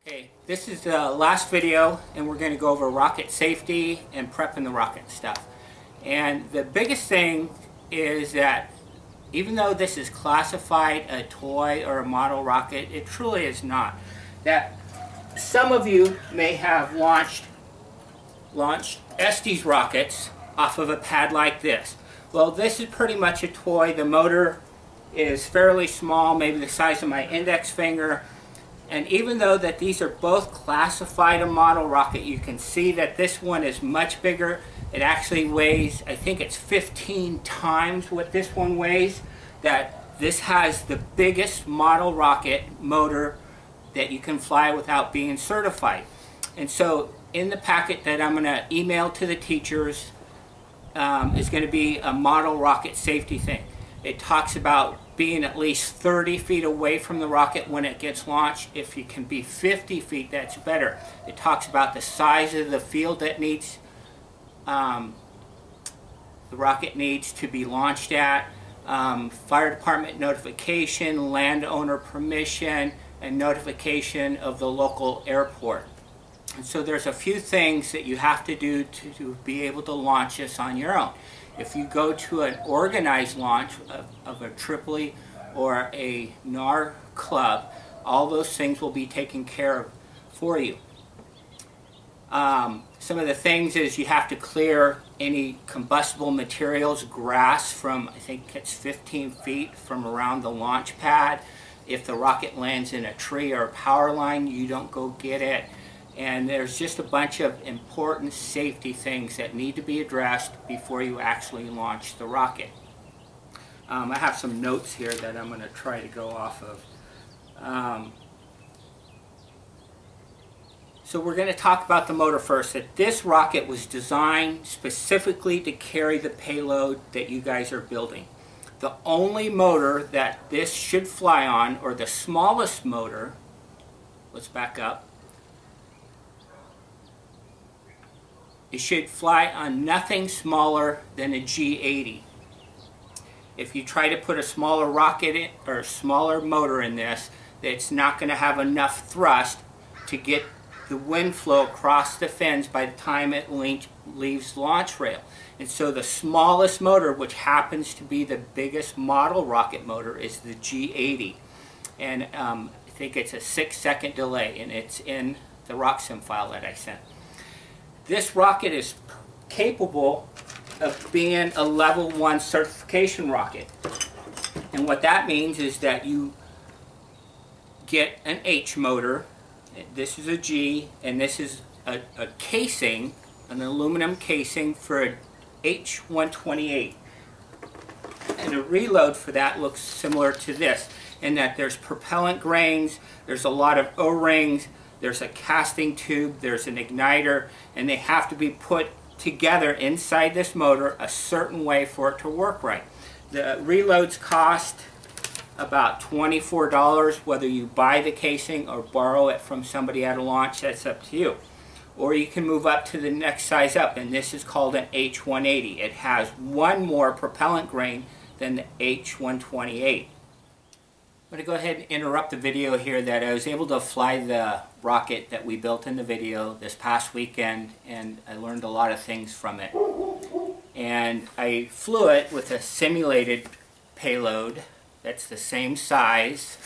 Okay, this is the last video and we're going to go over rocket safety and prepping the rocket stuff. And the biggest thing is that even though this is classified a toy or a model rocket, it truly is not. That some of you may have launched Estes rockets off of a pad like this. Well, this is pretty much a toy. The motor is fairly small, maybe the size of my index finger. And even though that these are both classified a model rocket, you can see that this one is much bigger. It actually weighs, I think it's 15 times what this one weighs. That this has the biggest model rocket motor that you can fly without being certified. And so in the packet that I'm going to email to the teachers is going to be a model rocket safety thing. It talks about being at least 30 feet away from the rocket when it gets launched. If you can be 50 feet, that's better. It talks about the size of the field that needs the rocket needs to be launched at, fire department notification, landowner permission, and notification of the local airport. And so there's a few things that you have to do to be able to launch this on your own. If you go to an organized launch of a Tripoli or a NAR club, all those things will be taken care of for you. Some of the things is you have to clear any combustible materials, grass from, I think it's 15 feet from around the launch pad. If the rocket lands in a tree or a power line, you don't go get it. And there's just a bunch of important safety things that need to be addressed before you actually launch the rocket. I have some notes here that I'm going to try to go off of. So we're going to talk about the motor first. That this rocket was designed specifically to carry the payload that you guys are building. The only motor that this should fly on, or the smallest motor, let's back up, it should fly on nothing smaller than a G80. If you try to put a smaller rocket in, or a smaller motor in this, it's not going to have enough thrust to get the wind flow across the fins by the time it leaves launch rail. And so the smallest motor, which happens to be the biggest model rocket motor, is the G80. And I think it's a 6-second delay, and it's in the RockSim file that I sent. This rocket is capable of being a level 1 certification rocket. And what that means is that you get an H motor, this is a G, and this is a casing, an aluminum casing for an H128. And a reload for that looks similar to this, in that there's propellant grains, there's a lot of O-rings, there's a casting tube, there's an igniter, and they have to be put together inside this motor a certain way for it to work right. The reloads cost about $24, whether you buy the casing or borrow it from somebody at a launch, that's up to you. Or you can move up to the next size up, and this is called an H180. It has one more propellant grain than the H128. I'm going to go ahead and interrupt the video here. That I was able to fly the rocket that we built in the video this past weekend, and I learned a lot of things from it. And I flew it with a simulated payload that's the same size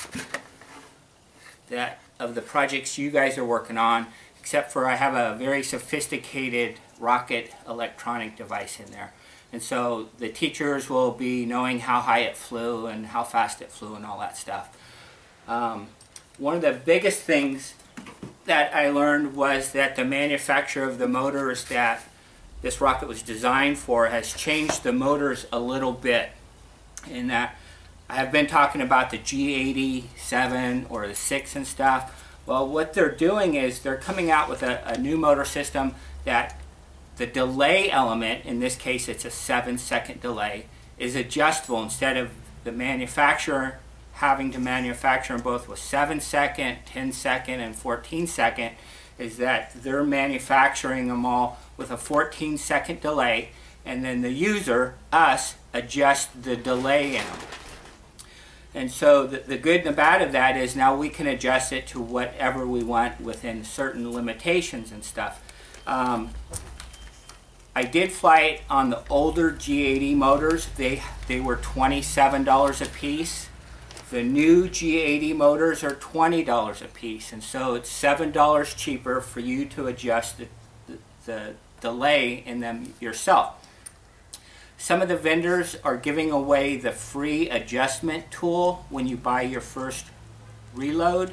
that of the projects you guys are working on, except for I have a very sophisticated rocket electronic device in there. And so the teachers will be knowing how high it flew and how fast it flew and all that stuff. One of the biggest things that I learned was that the manufacturer of the motors that this rocket was designed for has changed the motors a little bit. In that I have been talking about the G87 or the 6 and stuff. Well, what they're doing is they're coming out with a new motor system that the delay element, in this case it's a 7-second delay, is adjustable. Instead of the manufacturer having to manufacture them both with 7-second, 10-second, and 14-second, is that they're manufacturing them all with a 14-second delay, and then the user, us, adjust the delay in them. And so the good and the bad of that is now we can adjust it to whatever we want within certain limitations and stuff. I did fly it on the older G80 motors. They were $27 a piece. The new G80 motors are $20 a piece, and so it's $7 cheaper for you to adjust the delay in them yourself. Some of the vendors are giving away the free adjustment tool when you buy your first reload,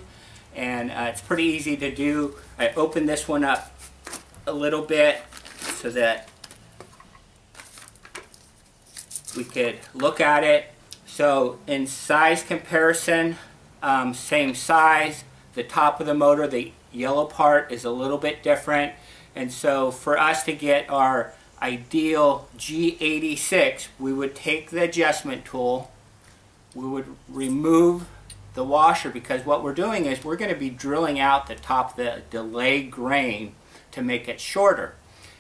and it's pretty easy to do. I opened this one up a little bit so that we could look at it. So in size comparison, same size. The top of the motor, the yellow part, is a little bit different, and so for us to get our ideal G86, we would take the adjustment tool, we would remove the washer, because what we're doing is we're going to be drilling out the top of the delay grain to make it shorter.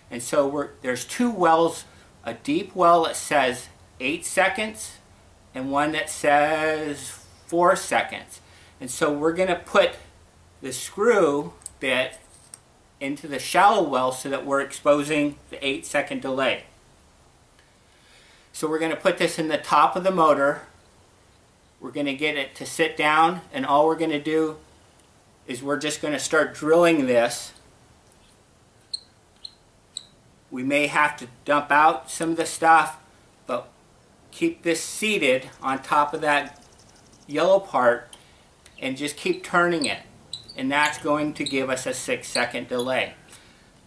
And so there's two wells, a deep well that says 8 seconds and one that says 4 seconds. And so we're going to put the screw bit into the shallow well so that we're exposing the 8-second delay. So we're going to put this in the top of the motor. We're going to get it to sit down, and all we're going to do is we're just going to start drilling this. We may have to dump out some of the stuff, but keep this seated on top of that yellow part and just keep turning it. And that's going to give us a 6-second delay.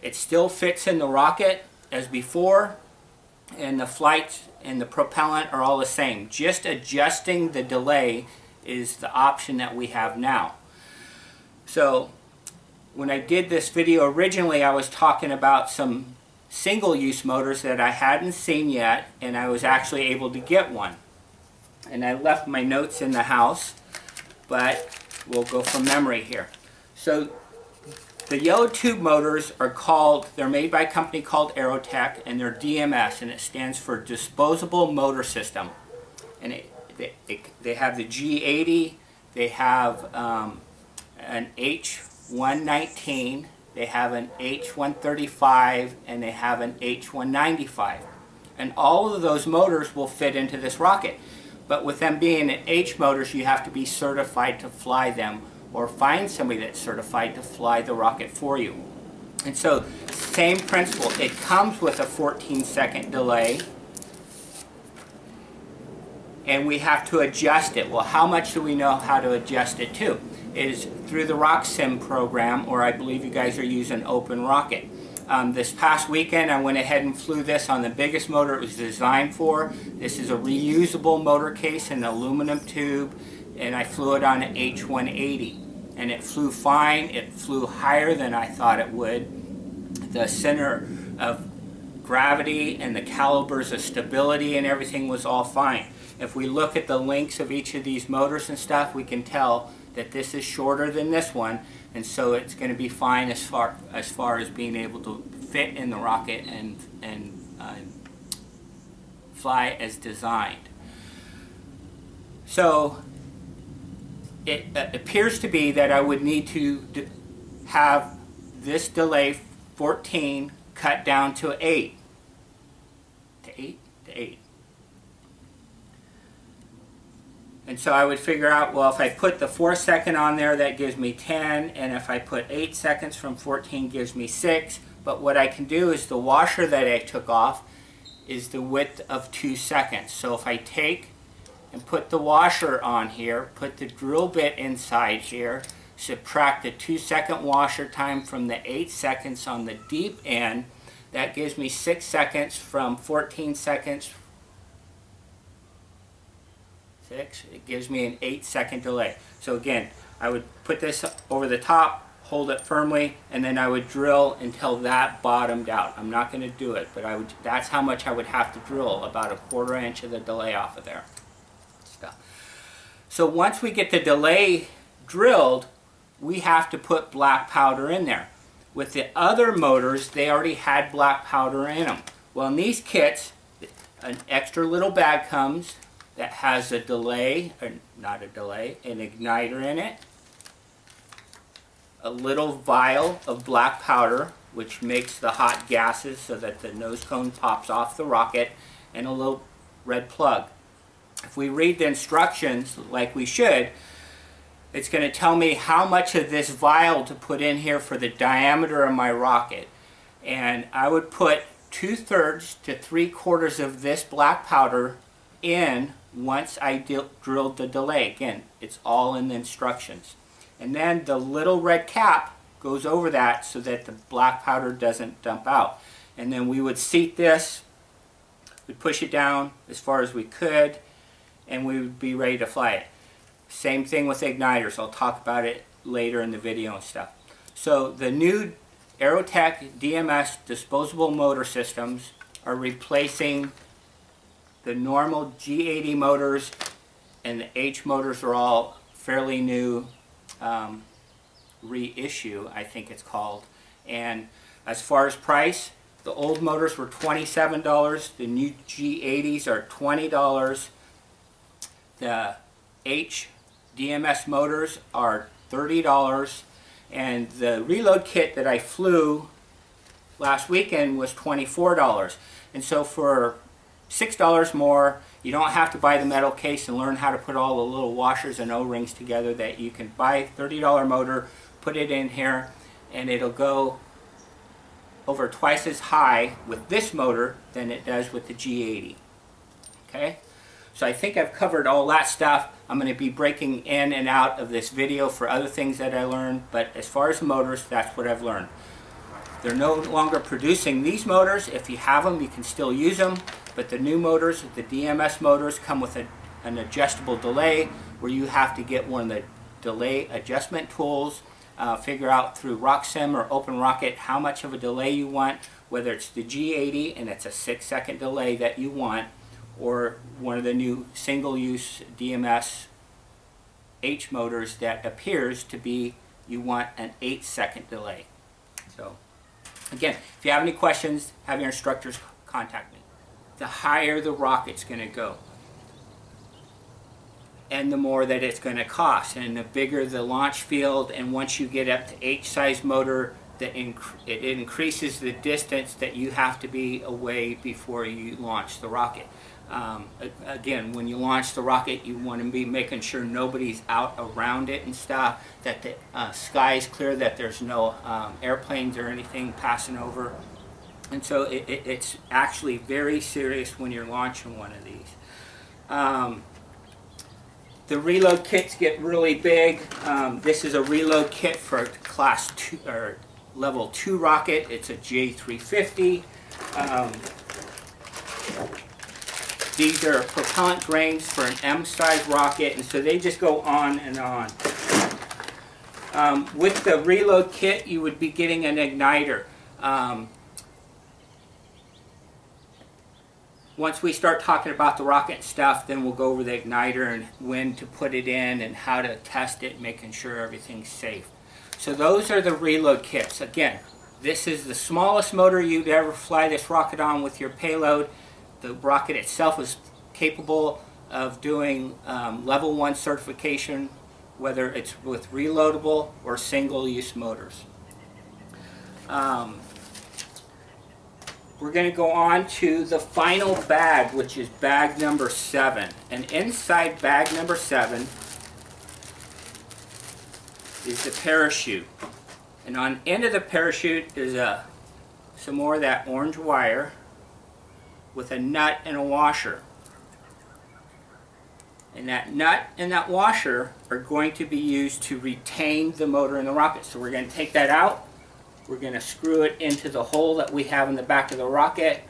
It still fits in the rocket as before, and the flights and the propellant are all the same. Just adjusting the delay is the option that we have now. So when I did this video originally, I was talking about some single-use motors that I hadn't seen yet, and I was actually able to get one. And I left my notes in the house, but we'll go from memory here. So the yellow tube motors are called, they're made by a company called AeroPac, and they're DMS, and it stands for Disposable Motor System. And they have the G80, they have an H119, they have an H135, and they have an H195. And all of those motors will fit into this rocket. But with them being an H motors, you have to be certified to fly them, or find somebody that's certified to fly the rocket for you. And so, same principle. It comes with a 14-second delay, and we have to adjust it. Well, how much do we know how to adjust it to? Is through the RockSim program, or I believe you guys are using Open Rocket. This past weekend I went ahead and flew this on the biggest motor it was designed for. This is a reusable motor case, an aluminum tube, and I flew it on an H180. And it flew fine. It flew higher than I thought it would. The center of gravity and the calibers of stability and everything was all fine. If we look at the links of each of these motors and stuff, we can tell that this is shorter than this one, and so it's going to be fine as far as being able to fit in the rocket and fly as designed. So it appears to be that I would need to have this delay 14 cut down to 8. To 8. And so I would figure out, well, if I put the 4 second on there, that gives me 10, and if I put 8 seconds from 14 gives me 6. But what I can do is the washer that I took off is the width of 2 seconds. So if I take and put the washer on here, put the drill bit inside here, subtract the 2-second washer time from the 8 seconds on the deep end, that gives me 6 seconds from 14 seconds. It gives me an 8-second delay. So again, I would put this over the top, hold it firmly, and then I would drill until that bottomed out. I'm not going to do it, but that's how much I would have to drill, about 1/4 inch of the delay off of there. So once we get the delay drilled, we have to put black powder in there. With the other motors, they already had black powder in them. Well, in these kits, an extra little bag comes, that has a delay, or not a delay, an igniter in it, a little vial of black powder, which makes the hot gases so that the nose cone pops off the rocket, and a little red plug. If we read the instructions like we should, it's going to tell me how much of this vial to put in here for the diameter of my rocket. And I would put 2/3 to 3/4 of this black powder in once I drilled the delay. Again, it's all in the instructions. And then the little red cap goes over that so that the black powder doesn't dump out. And then we would seat this, we'd push it down as far as we could, and we would be ready to fly it. Same thing with igniters. I'll talk about it later in the video and stuff. So the new AeroPac DMS disposable motor systems are replacing the normal G80 motors, and the H motors are all fairly new reissue, I think it's called. And as far as price, the old motors were $27, the new G80s are $20, the H DMS motors are $30, and the reload kit that I flew last weekend was $24. And so for $6 more, you don't have to buy the metal case and learn how to put all the little washers and O-rings together. That you can buy a $30 motor, put it in here, and it'll go over twice as high with this motor than it does with the G80. Okay? So I think I've covered all that stuff. I'm going to be breaking in and out of this video for other things that I learned, but as far as motors, that's what I've learned. They're no longer producing these motors. If you have them, you can still use them, but the new motors, the DMS motors, come with an adjustable delay where you have to get one of the delay adjustment tools, figure out through RockSim or OpenRocket how much of a delay you want, whether it's the G80 and it's a 6-second delay that you want, or one of the new single-use DMS H motors that appears to be you want an 8-second delay. So again, if you have any questions, have your instructors contact me. The higher the rocket's going to go, and the more that it's going to cost, and the bigger the launch field, and once you get up to H-size motor, it increases the distance that you have to be away before you launch the rocket. Again, when you launch the rocket, you want to be making sure nobody's out around it and stuff, that the sky is clear, that there's no airplanes or anything passing over. And so it's actually very serious when you're launching one of these. The reload kits get really big. This is a reload kit for class 2 or level 2 rocket. It's a J350. These are propellant grains for an M-size rocket, and so they just go on and on. With the reload kit, you would be getting an igniter. Once we start talking about the rocket stuff, then we'll go over the igniter and when to put it in and how to test it, making sure everything's safe. So those are the reload kits. Again, this is the smallest motor you'd ever fly this rocket on with your payload. The rocket itself is capable of doing level 1 certification, whether it's with reloadable or single-use motors. We're going to go on to the final bag, which is bag number 7. And inside bag number 7 is the parachute. And on the end of the parachute is some more of that orange wire with a nut and a washer. And that nut and that washer are going to be used to retain the motor in the rocket. So we're going to take that out. We're going to screw it into the hole that we have in the back of the rocket.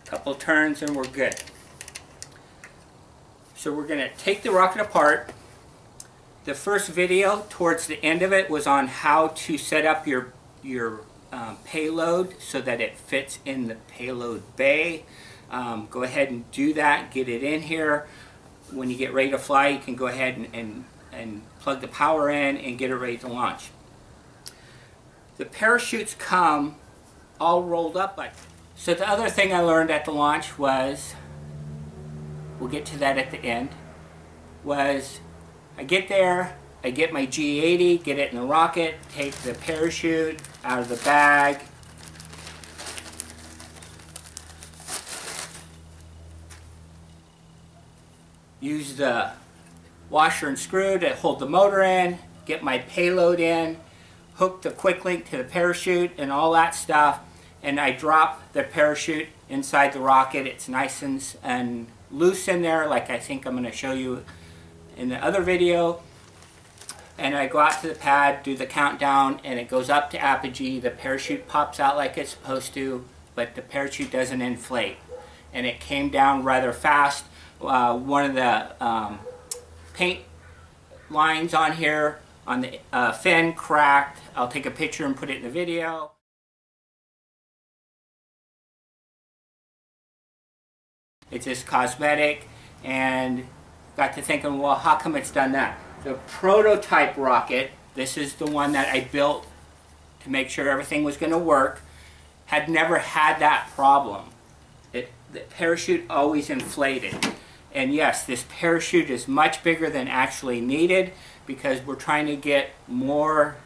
A couple turns and we're good. So we're going to take the rocket apart. The first video towards the end of it was on how to set up your payload so that it fits in the payload bay. Go ahead and do that, get it in here. When you get ready to fly, you can go ahead and plug the power in and get it ready to launch. The parachutes come all rolled up like this. So the other thing I learned at the launch was, we'll get to that at the end, was I get there, I get my G80, get it in the rocket, take the parachute out of the bag, use the washer and screw to hold the motor in, get my payload in, hook the quick link to the parachute and all that stuff, and I drop the parachute inside the rocket. It's nice and loose in there, like I think I'm going to show you in the other video. And I go out to the pad, do the countdown, and it goes up to apogee. The parachute pops out like it's supposed to, but the parachute doesn't inflate. And it came down rather fast. One of the paint lines on here on the fin cracked. I'll take a picture and put it in the video. It's just cosmetic, and got to thinking, well, how come it's done that? The prototype rocket, this is the one that I built to make sure everything was going to work, had never had that problem. The parachute always inflated. And yes, this parachute is much bigger than actually needed because we're trying to get more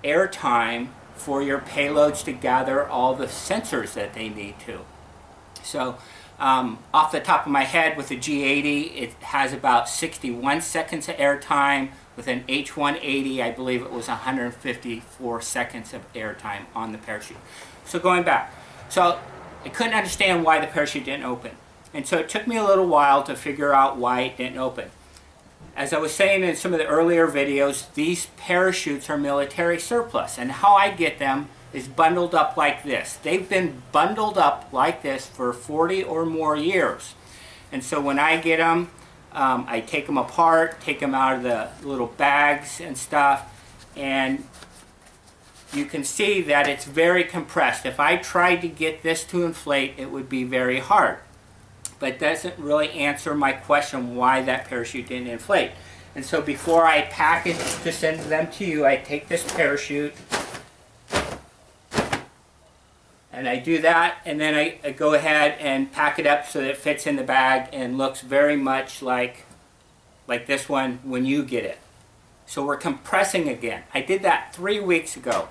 air time for your payloads to gather all the sensors that they need to. So off the top of my head, with the G80, it has about 61 seconds of air time. With an H180, I believe it was 154 seconds of air time on the parachute. So going back, so I couldn't understand why the parachute didn't open. And so it took me a little while to figure out why it didn't open. As I was saying in some of the earlier videos, these parachutes are military surplus, and how I get them is bundled up like this. They've been bundled up like this for 40 or more years. And so when I get them, I take them apart, take them out of the little bags and stuff, and you can see that it's very compressed. If I tried to get this to inflate, it would be very hard. But it doesn't really answer my question why that parachute didn't inflate. And so before I package to send them to you, I take this parachute, and I do that, and then I go ahead and pack it up so that it fits in the bag and looks very much like this one when you get it. So we're compressing again. I did that 3 weeks ago.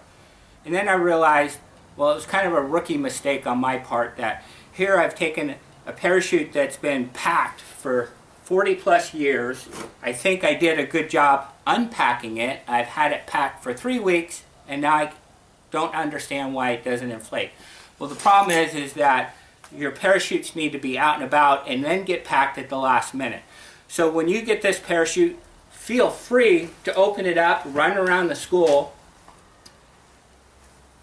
And then I realized, well, it was kind of a rookie mistake on my part, that here I've taken a parachute that's been packed for 40 plus years. I think I did a good job unpacking it. I've had it packed for 3 weeks, and now I don't understand why it doesn't inflate. Well, the problem is that your parachutes need to be out and about and then get packed at the last minute. So when you get this parachute, feel free to open it up, run around the school,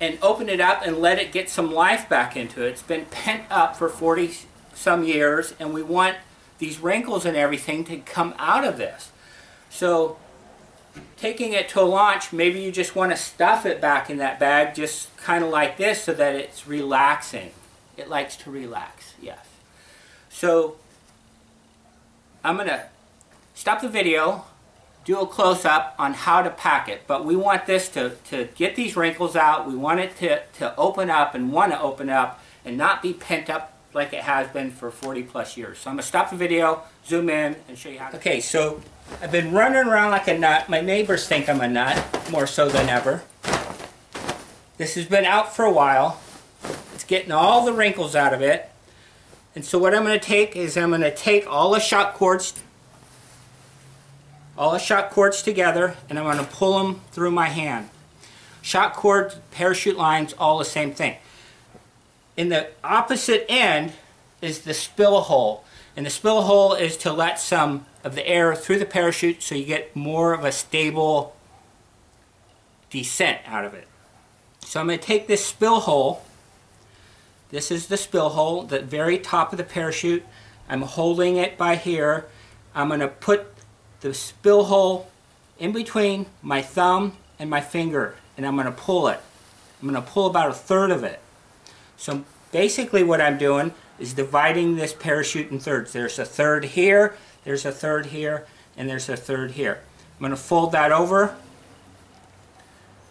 and open it up and let it get some life back into it. It's been pent up for 40 some years, and we want these wrinkles and everything to come out of this. So taking it to a launch, maybe you just want to stuff it back in that bag, just kind of like this, so that it's relaxing. It likes to relax, yes. So I'm going to stop the video, do a close-up on how to pack it, but we want this to get these wrinkles out. We want it to open up and want to open up and not be pent up like it has been for 40 plus years. So I'm going to stop the video, zoom in, and show you how to. Okay, so I've been running around like a nut. My neighbors think I'm a nut, more so than ever. This has been out for a while. It's getting all the wrinkles out of it. And so what I'm going to take is I'm going to take all the shock cords together, and I'm going to pull them through my hand. Shock cord, parachute lines, all the same thing. In the opposite end is the spill hole. And the spill hole is to let some of the air through the parachute so you get more of a stable descent out of it. So I'm going to take this spill hole. This is the spill hole, the very top of the parachute. I'm holding it by here. I'm going to put the spill hole in between my thumb and my finger, and I'm going to pull it. I'm going to pull about 1/3 of it. So basically what I'm doing is dividing this parachute in thirds. There's a third here, there's a third here, and there's a third here. I'm going to fold that over.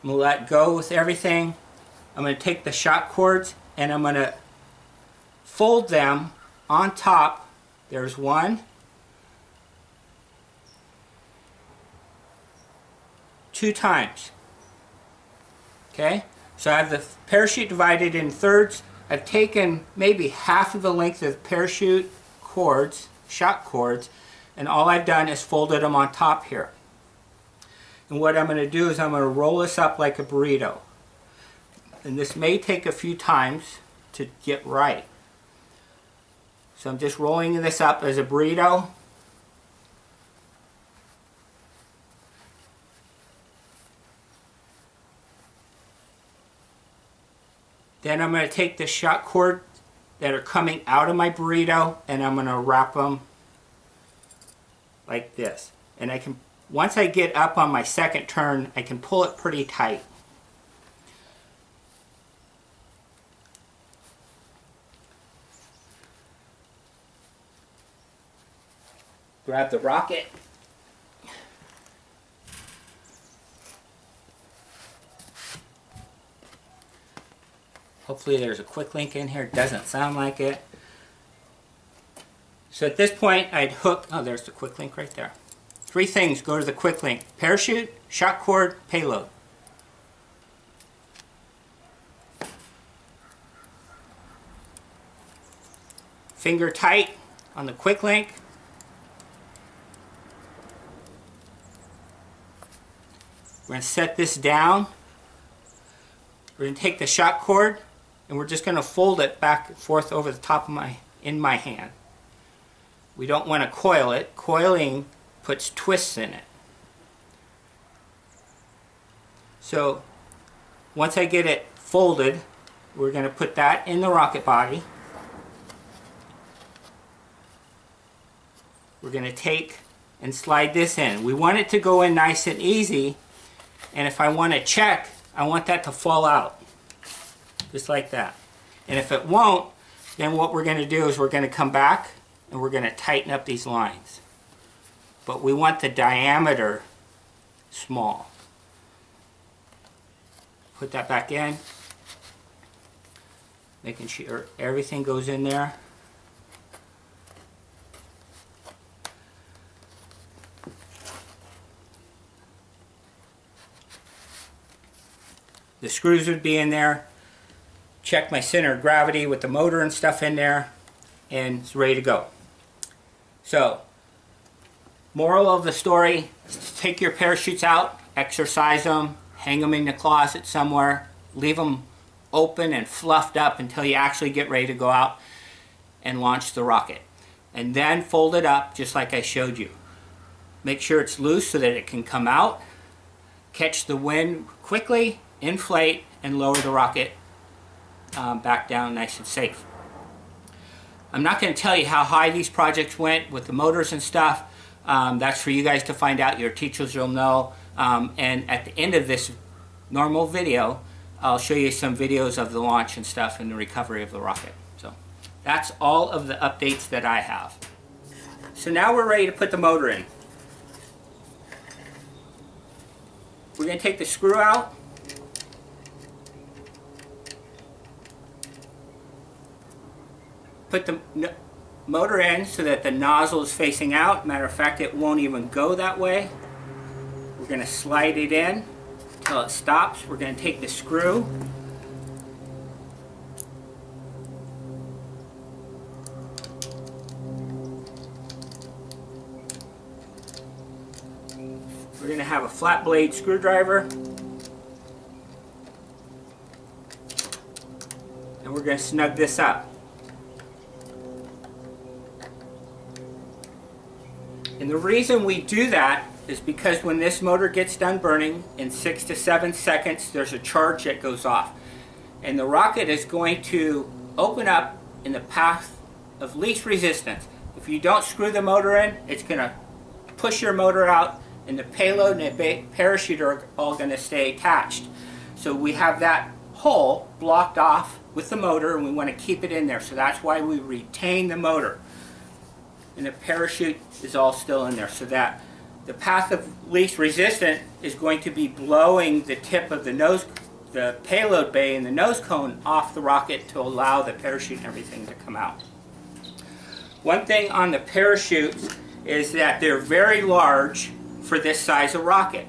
I'm going to let go with everything. I'm going to take the shock cords and I'm going to fold them on top. There's one, two times. Okay, so I have the parachute divided in thirds. I've taken maybe half of the length of the parachute cords, shock cords, and all I've done is folded them on top here. And what I'm going to do is I'm going to roll this up like a burrito. And this may take a few times to get right. So I'm just rolling this up as a burrito. Then I'm going to take the shock cord that are coming out of my burrito and I'm going to wrap them like this. And I can, once I get up on my second turn, I can pull it pretty tight. Grab the rocket. Hopefully there's a quick link in here. It doesn't sound like it. So at this point I'd hook, oh there's the quick link right there. Three things go to the quick link: parachute, shock cord, payload. Finger tight on the quick link. We're going to set this down. We're going to take the shock cord and we're just going to fold it back and forth over the top of in my hand. We don't want to coil it. Coiling puts twists in it. So once I get it folded, we're going to put that in the rocket body. We're going to take and slide this in. We want it to go in nice and easy, and if I want to check, I want that to fall out. Just like that. And if it won't, then what we're going to do is we're going to come back and we're going to tighten up these lines. But we want the diameter small. Put that back in. Making sure everything goes in there. The screws would be in there. Check my center of gravity with the motor and stuff in there, and it's ready to go. So, moral of the story, take your parachutes out, exercise them, hang them in the closet somewhere, leave them open and fluffed up until you actually get ready to go out and launch the rocket. And then fold it up just like I showed you. Make sure it's loose so that it can come out, catch the wind quickly, inflate, and lower the rocket back down nice and safe. I'm not going to tell you how high these projects went with the motors and stuff. That's for you guys to find out. Your teachers will know. And at the end of this normal video, I'll show you some videos of the launch and stuff and the recovery of the rocket. So that's all of the updates that I have. So now we're ready to put the motor in. We're going to take the screw out. Put the motor in so that the nozzle is facing out. Matter of fact, it won't even go that way. We're going to slide it in until it stops. We're going to take the screw. We're going to have a flat blade screwdriver. And we're going to snug this up. And the reason we do that is because when this motor gets done burning, in 6 to 7 seconds, there's a charge that goes off. And the rocket is going to open up in the path of least resistance. If you don't screw the motor in, it's going to push your motor out, and the payload and the parachute are all going to stay attached. So we have that hole blocked off with the motor, and we want to keep it in there. So that's why we retain the motor. And the parachute is all still in there, so that the path of least resistance is going to be blowing the tip of the nose the payload bay and the nose cone off the rocket to allow the parachute and everything to come out. One thing on the parachutes is that they're very large for this size of rocket.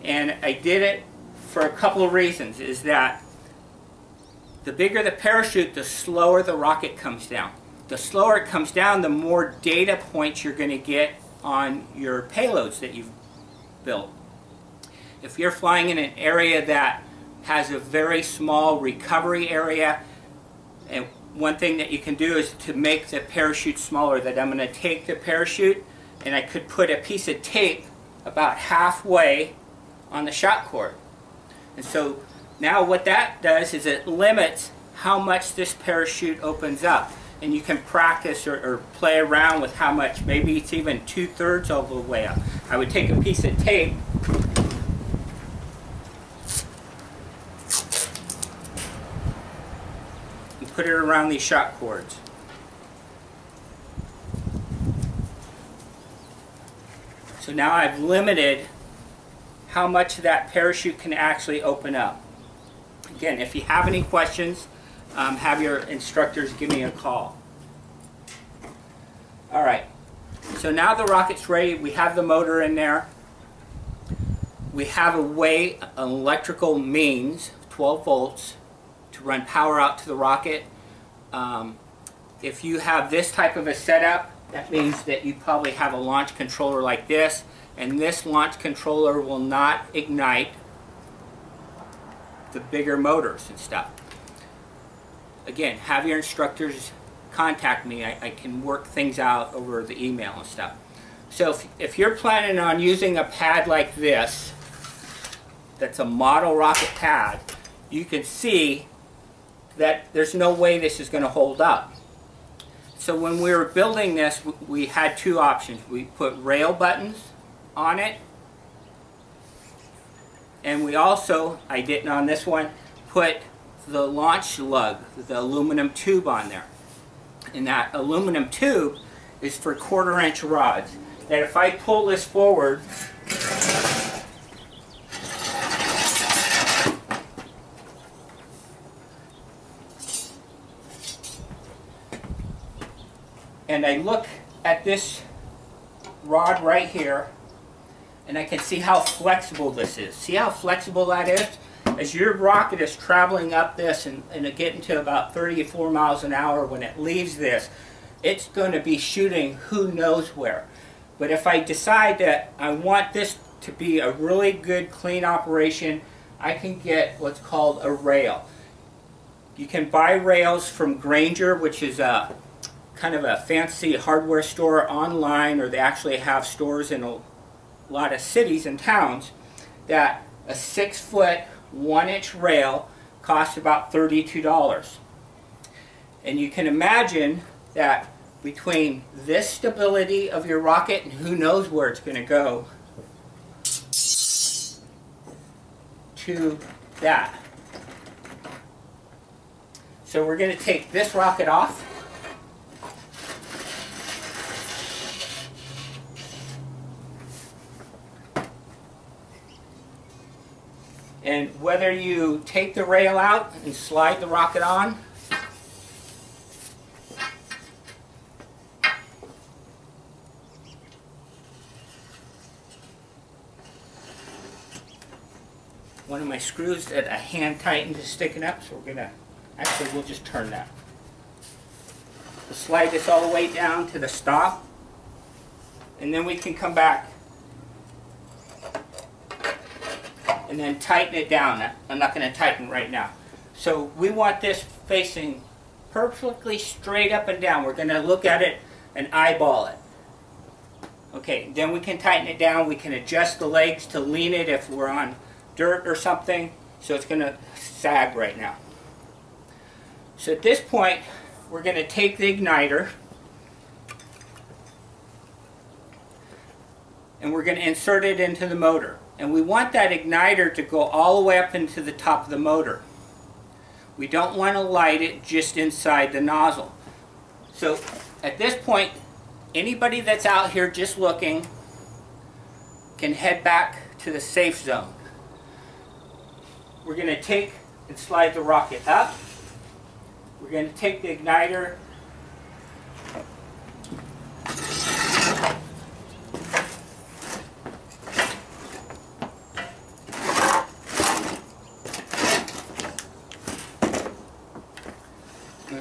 And I did it for a couple of reasons. Is that the bigger the parachute, the slower the rocket comes down. The slower it comes down, the more data points you're going to get on your payloads that you've built. If you're flying in an area that has a very small recovery area, and one thing that you can do is to make the parachute smaller, that I'm going to take the parachute and I could put a piece of tape about halfway on the shot cord. And so now what that does is it limits how much this parachute opens up. And you can practice or play around with how much, maybe it's even 2/3 of the way up. I would take a piece of tape and put it around these shot cords. So now I've limited how much that parachute can actually open up. Again, if you have any questions, have your instructors give me a call. Alright, so now the rocket's ready. We have the motor in there. We have a way, an electrical means, 12 volts, to run power out to the rocket. If you have this type of a setup, that means that you probably have a launch controller like this, and this launch controller will not ignite the bigger motors and stuff. Again, have your instructors contact me. I can work things out over the email and stuff. So if you're planning on using a pad like this, that's a model rocket pad, you can see that there's no way this is going to hold up. So when we were building this, we had two options. We put rail buttons on it, and we also, I didn't on this one, put the launch lug, the aluminum tube on there. And that aluminum tube is for 1/4-inch rods. That if I pull this forward, and I look at this rod right here, and I can see how flexible this is. See how flexible that is? As your rocket is traveling up this and getting to about 34 miles an hour, when it leaves this, it's going to be shooting who knows where. But if I decide that I want this to be a really good, clean operation, I can get what's called a rail. You can buy rails from Granger, which is a kind of a fancy hardware store online, or they actually have stores in a lot of cities and towns, that a 6-foot 1-inch rail costs about $32. And you can imagine that between this stability of your rocket and who knows where it's going to go to that. So we're going to take this rocket off. And whether you take the rail out and slide the rocket on, one of my screws that I hand tightened is sticking up, so we're gonna, actually we'll just turn that. We'll slide this all the way down to the stop, and then we can come back and then tighten it down. I'm not going to tighten right now. So we want this facing perfectly straight up and down. We're going to look at it and eyeball it. Okay, then we can tighten it down. We can adjust the legs to lean it if we're on dirt or something. So it's going to sag right now. So at this point, we're going to take the igniter and we're going to insert it into the motor. And we want that igniter to go all the way up into the top of the motor. We don't want to light it just inside the nozzle. So at this point, anybody that's out here just looking can head back to the safe zone. We're going to take and slide the rocket up. We're going to take the igniter,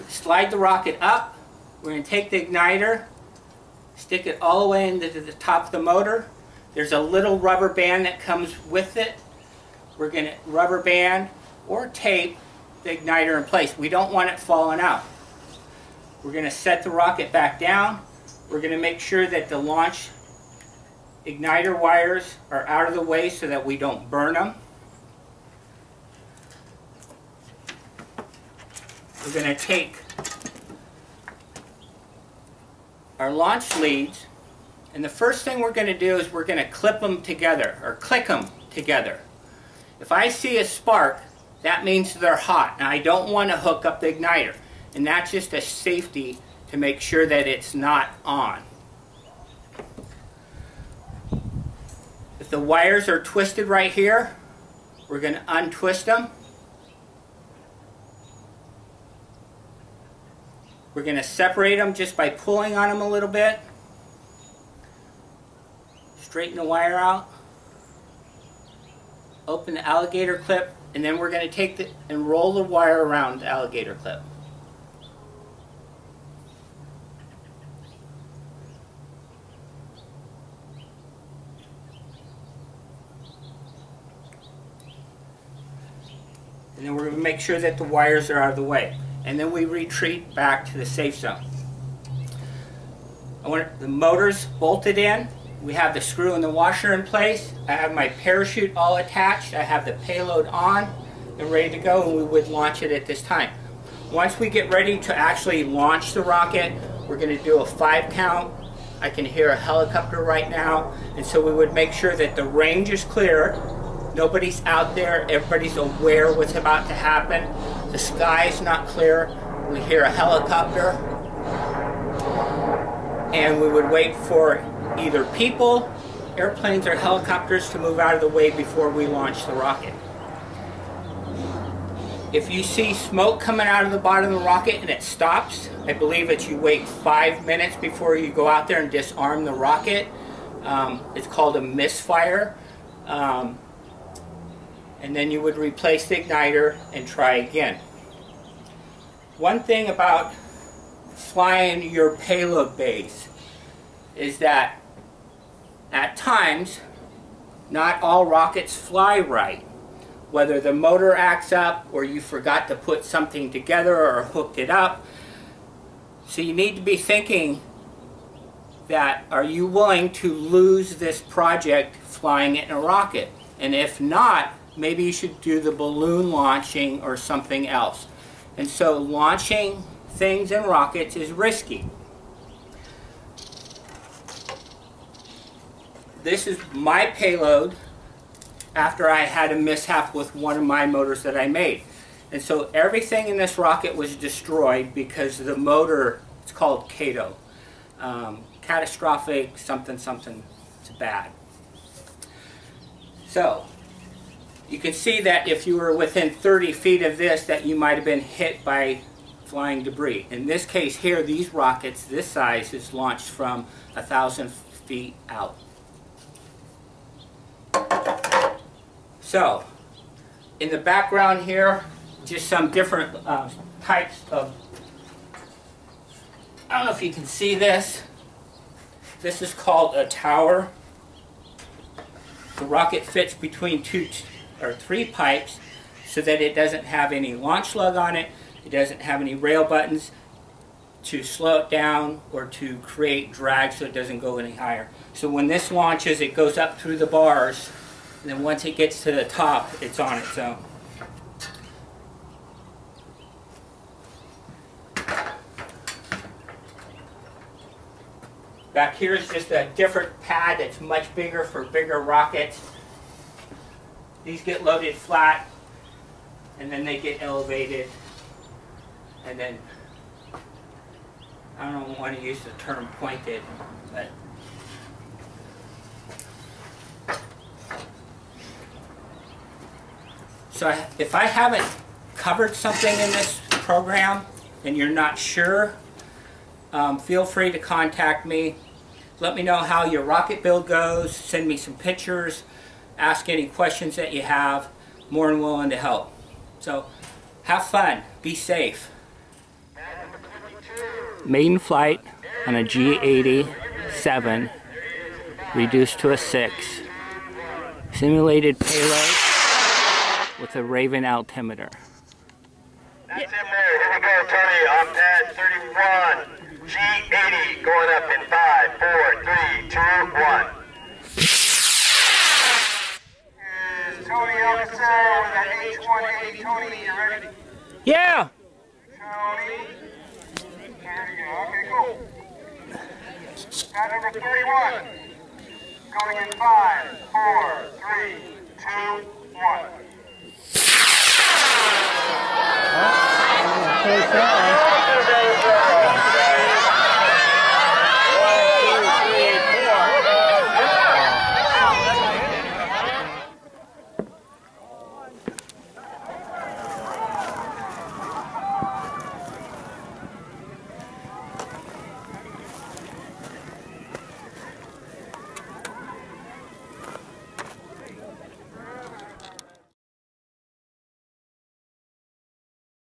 slide the rocket up. We're going to take the igniter, stick it all the way into the top of the motor. There's a little rubber band that comes with it. We're going to rubber band or tape the igniter in place. We don't want it falling out. We're going to set the rocket back down. We're going to make sure that the launch igniter wires are out of the way so that we don't burn them. We're going to take our launch leads, and the first thing we're going to do is we're going to clip them together, or click them together. If I see a spark, that means they're hot, and I don't want to hook up the igniter. And that's just a safety to make sure that it's not on. If the wires are twisted right here, we're going to untwist them. We're going to separate them just by pulling on them a little bit. Straighten the wire out. Open the alligator clip, and then we're going to take and roll the wire around the alligator clip. And then we're going to make sure that the wires are out of the way. And then we retreat back to the safe zone. I want the motors bolted in. We have the screw and the washer in place. I have my parachute all attached. I have the payload on and ready to go, and we would launch it at this time. Once we get ready to actually launch the rocket, we're going to do a 5 count. I can hear a helicopter right now, and so we would make sure that the range is clear. Nobody's out there. Everybody's aware what's about to happen. The sky's not clear. We hear a helicopter. And we would wait for either people, airplanes, or helicopters to move out of the way before we launch the rocket. If you see smoke coming out of the bottom of the rocket and it stops, I believe that you wait 5 minutes before you go out there and disarm the rocket. It's called a misfire. And then you would replace the igniter and try again. One thing about flying your payload base is that at times not all rockets fly right. Whether the motor acts up or you forgot to put something together or hooked it up. So you need to be thinking that, are you willing to lose this project flying it in a rocket? And if not, maybe you should do the balloon launching or something else. And so launching things in rockets is risky. This is my payload after I had a mishap with one of my motors that I made. And so everything in this rocket was destroyed because the motor, it's called CATO. Catastrophic something something, it's bad. So you can see that if you were within 30 feet of this, that you might have been hit by flying debris. In this case here, these rockets, this size, is launched from 1,000 feet out. So, in the background here, just some different types of, I don't know if you can see this. This is called a tower. The rocket fits between 2 or 3 pipes so that it doesn't have any launch lug on it. It doesn't have any rail buttons to slow it down or to create drag so it doesn't go any higher. So when this launches, it goes up through the bars, and then once it gets to the top, it's on its own. Back here is just a different pad that's much bigger for bigger rockets. These get loaded flat, and then they get elevated, and then, I don't want to use the term pointed, but so if I haven't covered something in this program and you're not sure, feel free to contact me. Let me know how your rocket build goes. Send me some pictures. Ask any questions that you have. More than willing to help. So, have fun. Be safe. Maiden flight on a G-87 reduced to a 6. Simulated payload with a Raven altimeter. That's him there. Here we go, Tony. On pad 31. G80 going up in 5, 4, 3, 2, 1. Is Tony Alcacer with that H-180. Tony, you ready? Yeah! Tony. There you go. Okay, cool. Pad number 31. Going in 5, 4, 3, 2, 1. Face that one.